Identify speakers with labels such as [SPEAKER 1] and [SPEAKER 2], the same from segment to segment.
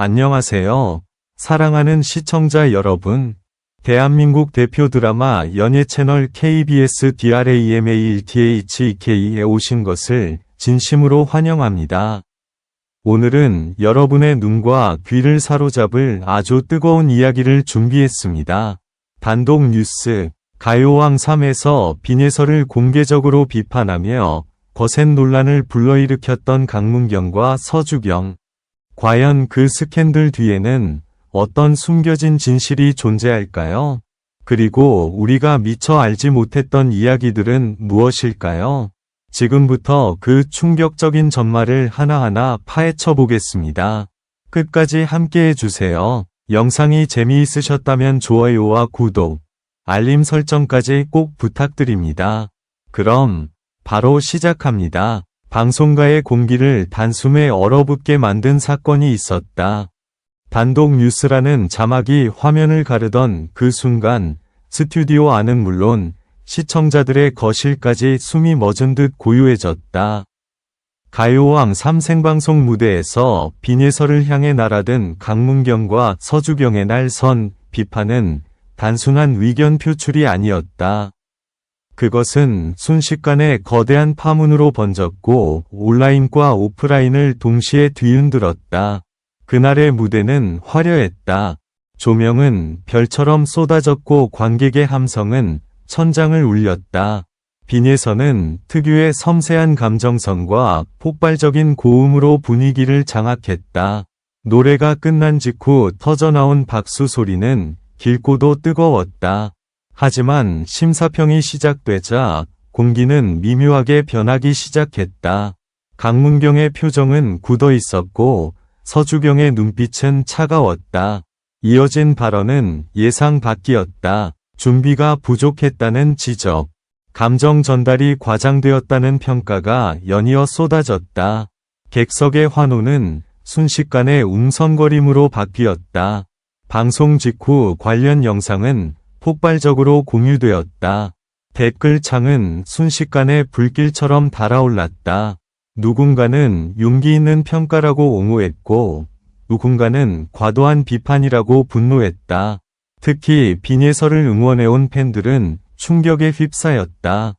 [SPEAKER 1] 안녕하세요. 사랑하는 시청자 여러분. 대한민국 대표 드라마 연예 채널 KBS DRAMALTHEK에 오신 것을 진심으로 환영합니다. 오늘은 여러분의 눈과 귀를 사로잡을 아주 뜨거운 이야기를 준비했습니다. 단독 뉴스, 가요왕 3에서 빈예설을 공개적으로 비판하며 거센 논란을 불러일으켰던 강문경과 서주경. 과연 그 스캔들 뒤에는 어떤 숨겨진 진실이 존재할까요? 그리고 우리가 미처 알지 못했던 이야기들은 무엇일까요? 지금부터 그 충격적인 전말을 하나하나 파헤쳐 보겠습니다. 끝까지 함께 해주세요. 영상이 재미있으셨다면 좋아요와 구독, 알림 설정까지 꼭 부탁드립니다. 그럼 바로 시작합니다. 방송가의 공기를 단숨에 얼어붙게 만든 사건이 있었다. 단독 뉴스라는 자막이 화면을 가르던 그 순간 스튜디오 안은 물론 시청자들의 거실까지 숨이 멎은 듯 고요해졌다. 가요왕 3 생방송 무대에서 빈예설을 향해 날아든 강문경과 서주경의 날선 비판은 단순한 의견 표출이 아니었다. 그것은 순식간에 거대한 파문으로 번졌고 온라인과 오프라인을 동시에 뒤흔들었다. 그날의 무대는 화려했다. 조명은 별처럼 쏟아졌고 관객의 함성은 천장을 울렸다. 빈예설은 특유의 섬세한 감정선과 폭발적인 고음으로 분위기를 장악했다. 노래가 끝난 직후 터져나온 박수 소리는 길고도 뜨거웠다. 하지만 심사평이 시작되자 공기는 미묘하게 변하기 시작했다. 강문경의 표정은 굳어 있었고 서주경의 눈빛은 차가웠다. 이어진 발언은 예상 밖이었다. 준비가 부족했다는 지적, 감정 전달이 과장되었다는 평가가 연이어 쏟아졌다. 객석의 환호는 순식간에 웅성거림으로 바뀌었다. 방송 직후 관련 영상은 폭발적으로 공유되었다. 댓글창은 순식간에 불길처럼 달아올랐다. 누군가는 용기 있는 평가라고 옹호했고 누군가는 과도한 비판이라고 분노했다. 특히 빈예설을 응원해온 팬들은 충격에 휩싸였다.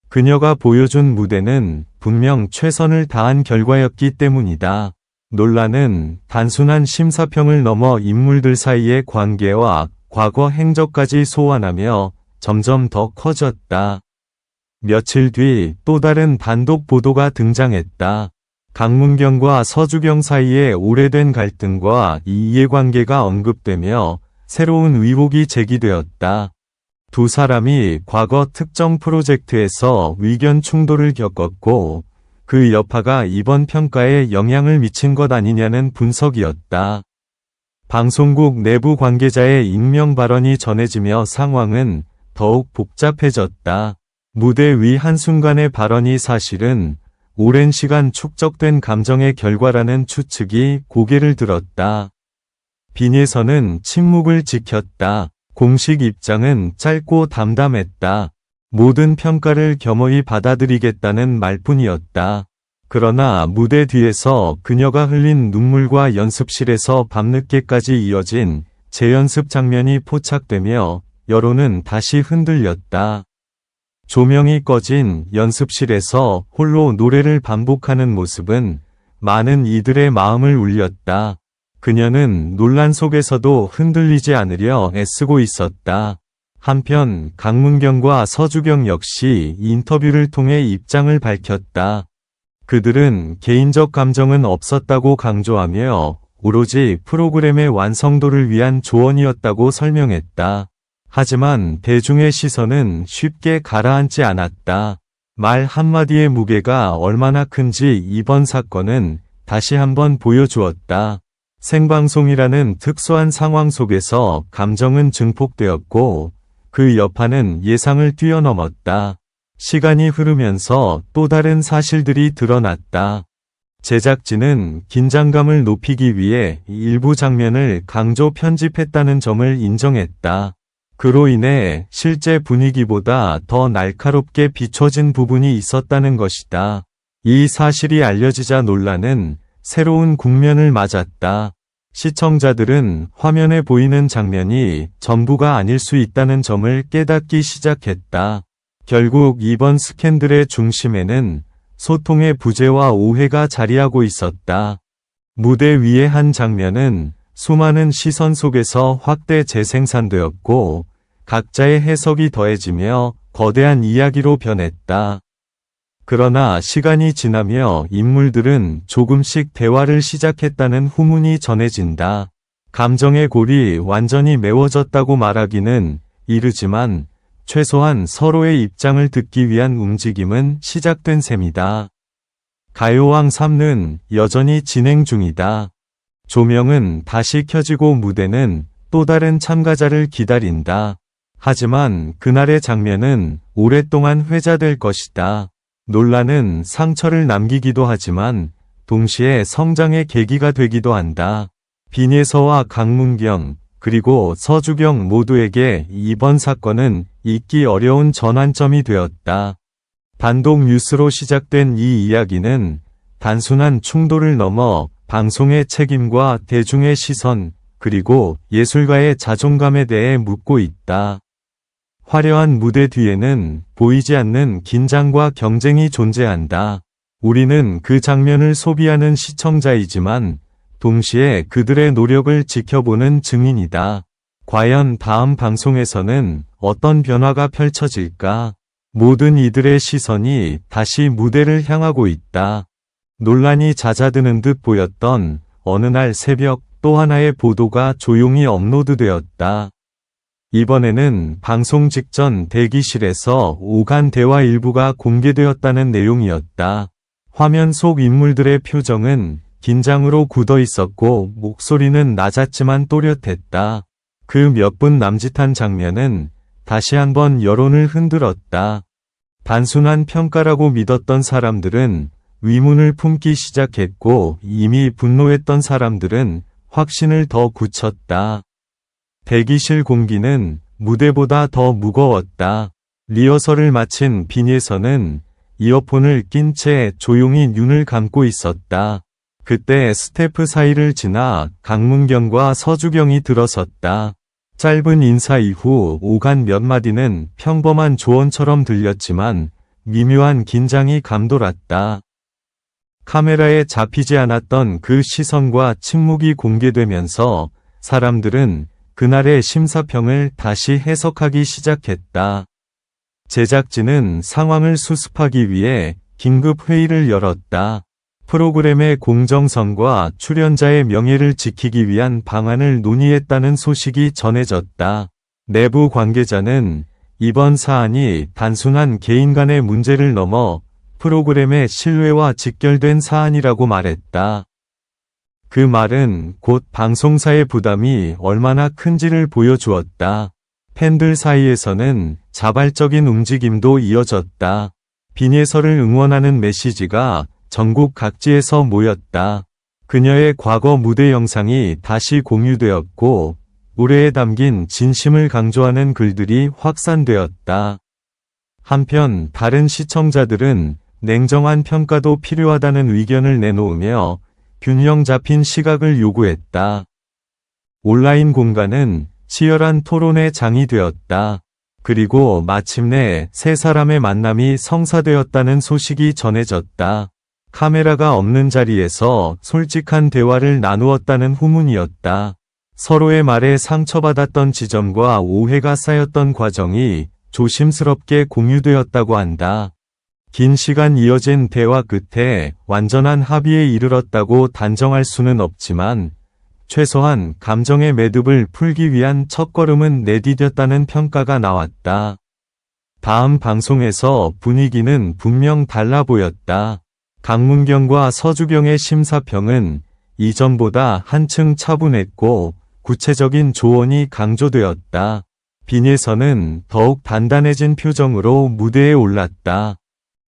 [SPEAKER 1] 그녀가 보여준 무대는 분명 최선을 다한 결과였기 때문이다. 논란은 단순한 심사평을 넘어 인물들 사이의 관계와 과거 행적까지 소환하며 점점 더 커졌다. 며칠 뒤 또 다른 단독 보도가 등장했다. 강문경과 서주경 사이의 오래된 갈등과 이해관계가 언급되며 새로운 의혹이 제기되었다. 두 사람이 과거 특정 프로젝트에서 의견 충돌을 겪었고 그 여파가 이번 평가에 영향을 미친 것 아니냐는 분석이었다. 방송국 내부 관계자의 익명 발언이 전해지며 상황은 더욱 복잡해졌다. 무대 위 한순간의 발언이 사실은 오랜 시간 축적된 감정의 결과라는 추측이 고개를 들었다. 빈예설은 침묵을 지켰다. 공식 입장은 짧고 담담했다. 모든 평가를 겸허히 받아들이겠다는 말뿐이었다. 그러나 무대 뒤에서 그녀가 흘린 눈물과 연습실에서 밤늦게까지 이어진 재연습 장면이 포착되며 여론은 다시 흔들렸다. 조명이 꺼진 연습실에서 홀로 노래를 반복하는 모습은 많은 이들의 마음을 울렸다. 그녀는 논란 속에서도 흔들리지 않으려 애쓰고 있었다. 한편 강문경과 서주경 역시 인터뷰를 통해 입장을 밝혔다. 그들은 개인적 감정은 없었다고 강조하며 오로지 프로그램의 완성도를 위한 조언이었다고 설명했다. 하지만 대중의 시선은 쉽게 가라앉지 않았다. 말 한마디의 무게가 얼마나 큰지 이번 사건은 다시 한번 보여주었다. 생방송이라는 특수한 상황 속에서 감정은 증폭되었고 그 여파는 예상을 뛰어넘었다. 시간이 흐르면서 또 다른 사실들이 드러났다. 제작진은 긴장감을 높이기 위해 일부 장면을 강조 편집했다는 점을 인정했다. 그로 인해 실제 분위기보다 더 날카롭게 비춰진 부분이 있었다는 것이다. 이 사실이 알려지자 논란은 새로운 국면을 맞았다. 시청자들은 화면에 보이는 장면이 전부가 아닐 수 있다는 점을 깨닫기 시작했다. 결국 이번 스캔들의 중심에는 소통의 부재와 오해가 자리하고 있었다. 무대 위의 한 장면은 수많은 시선 속에서 확대 재생산되었고 각자의 해석이 더해지며 거대한 이야기로 변했다. 그러나 시간이 지나며 인물들은 조금씩 대화를 시작했다는 후문이 전해진다. 감정의 골이 완전히 메워졌다고 말하기는 이르지만 최소한 서로의 입장을 듣기 위한 움직임은 시작된 셈이다. 가요왕 3는 여전히 진행 중이다. 조명은 다시 켜지고 무대는 또 다른 참가자를 기다린다. 하지만 그날의 장면은 오랫동안 회자될 것이다. 논란은 상처를 남기기도 하지만 동시에 성장의 계기가 되기도 한다. 빈예서와 강문경 그리고 서주경 모두에게 이번 사건은 잊기 어려운 전환점이 되었다. 단독 뉴스로 시작된 이 이야기는 단순한 충돌을 넘어 방송의 책임과 대중의 시선 그리고 예술가의 자존감에 대해 묻고 있다. 화려한 무대 뒤에는 보이지 않는 긴장과 경쟁이 존재한다. 우리는 그 장면을 소비하는 시청자이지만 동시에 그들의 노력을 지켜보는 증인이다. 과연 다음 방송에서는 어떤 변화가 펼쳐질까? 모든 이들의 시선이 다시 무대를 향하고 있다. 논란이 잦아드는 듯 보였던 어느 날 새벽 또 하나의 보도가 조용히 업로드되었다. 이번에는 방송 직전 대기실에서 오간 대화 일부가 공개되었다는 내용이었다. 화면 속 인물들의 표정은 긴장으로 굳어 있었고 목소리는 낮았지만 또렷했다. 그 몇 분 남짓한 장면은 다시 한번 여론을 흔들었다. 단순한 평가라고 믿었던 사람들은 위문을 품기 시작했고 이미 분노했던 사람들은 확신을 더 굳혔다. 대기실 공기는 무대보다 더 무거웠다. 리허설을 마친 빈예서는 이어폰을 낀 채 조용히 눈을 감고 있었다. 그때 스태프 사이를 지나 강문경과 서주경이 들어섰다. 짧은 인사 이후 오간 몇 마디는 평범한 조언처럼 들렸지만 미묘한 긴장이 감돌았다. 카메라에 잡히지 않았던 그 시선과 침묵이 공개되면서 사람들은 그날의 심사평을 다시 해석하기 시작했다. 제작진은 상황을 수습하기 위해 긴급 회의를 열었다. 프로그램의 공정성과 출연자의 명예를 지키기 위한 방안을 논의했다는 소식이 전해졌다. 내부 관계자는 이번 사안이 단순한 개인 간의 문제를 넘어 프로그램의 신뢰와 직결된 사안이라고 말했다. 그 말은 곧 방송사의 부담이 얼마나 큰지를 보여주었다. 팬들 사이에서는 자발적인 움직임도 이어졌다. 빈예서를 응원하는 메시지가 전국 각지에서 모였다. 그녀의 과거 무대 영상이 다시 공유되었고 노래에 담긴 진심을 강조하는 글들이 확산되었다. 한편 다른 시청자들은 냉정한 평가도 필요하다는 의견을 내놓으며 균형 잡힌 시각을 요구했다. 온라인 공간은 치열한 토론의 장이 되었다. 그리고 마침내 세 사람의 만남이 성사되었다는 소식이 전해졌다. 카메라가 없는 자리에서 솔직한 대화를 나누었다는 후문이었다. 서로의 말에 상처받았던 지점과 오해가 쌓였던 과정이 조심스럽게 공유되었다고 한다. 긴 시간 이어진 대화 끝에 완전한 합의에 이르렀다고 단정할 수는 없지만 최소한 감정의 매듭을 풀기 위한 첫걸음은 내디뎠다는 평가가 나왔다. 다음 방송에서 분위기는 분명 달라 보였다. 강문경과 서주경의 심사평은 이전보다 한층 차분했고 구체적인 조언이 강조되었다. 빈예서는 더욱 단단해진 표정으로 무대에 올랐다.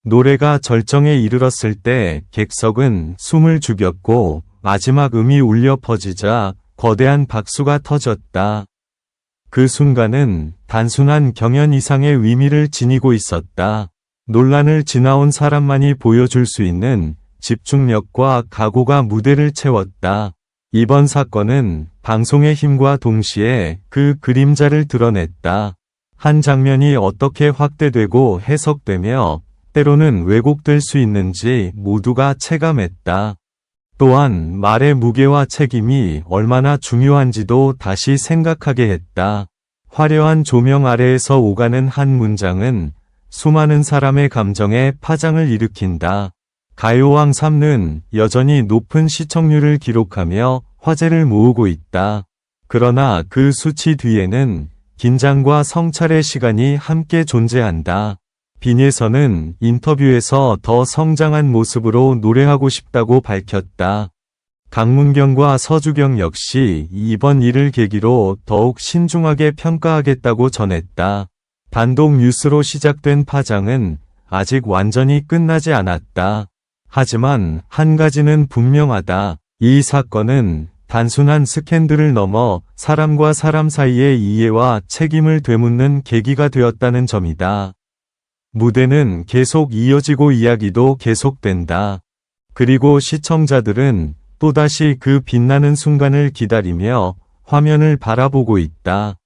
[SPEAKER 1] 노래가 절정에 이르렀을 때 객석은 숨을 죽였고 마지막 음이 울려 퍼지자 거대한 박수가 터졌다. 그 순간은 단순한 경연 이상의 의미를 지니고 있었다. 논란을 지나온 사람만이 보여줄 수 있는 집중력과 각오가 무대를 채웠다. 이번 사건은 방송의 힘과 동시에 그 그림자를 드러냈다. 한 장면이 어떻게 확대되고 해석되며 때로는 왜곡될 수 있는지 모두가 체감했다. 또한 말의 무게와 책임이 얼마나 중요한지도 다시 생각하게 했다. 화려한 조명 아래에서 오가는 한 문장은 수많은 사람의 감정에 파장을 일으킨다. 가요왕 3는 여전히 높은 시청률을 기록하며 화제를 모으고 있다. 그러나 그 수치 뒤에는 긴장과 성찰의 시간이 함께 존재한다. 빈예선은 인터뷰에서 더 성장한 모습으로 노래하고 싶다고 밝혔다. 강문경과 서주경 역시 이번 일을 계기로 더욱 신중하게 평가하겠다고 전했다. 단독 뉴스로 시작된 파장은 아직 완전히 끝나지 않았다. 하지만 한 가지는 분명하다. 이 사건은 단순한 스캔들을 넘어 사람과 사람 사이의 이해와 책임을 되묻는 계기가 되었다는 점이다. 무대는 계속 이어지고 이야기도 계속된다. 그리고 시청자들은 또다시 그 빛나는 순간을 기다리며 화면을 바라보고 있다.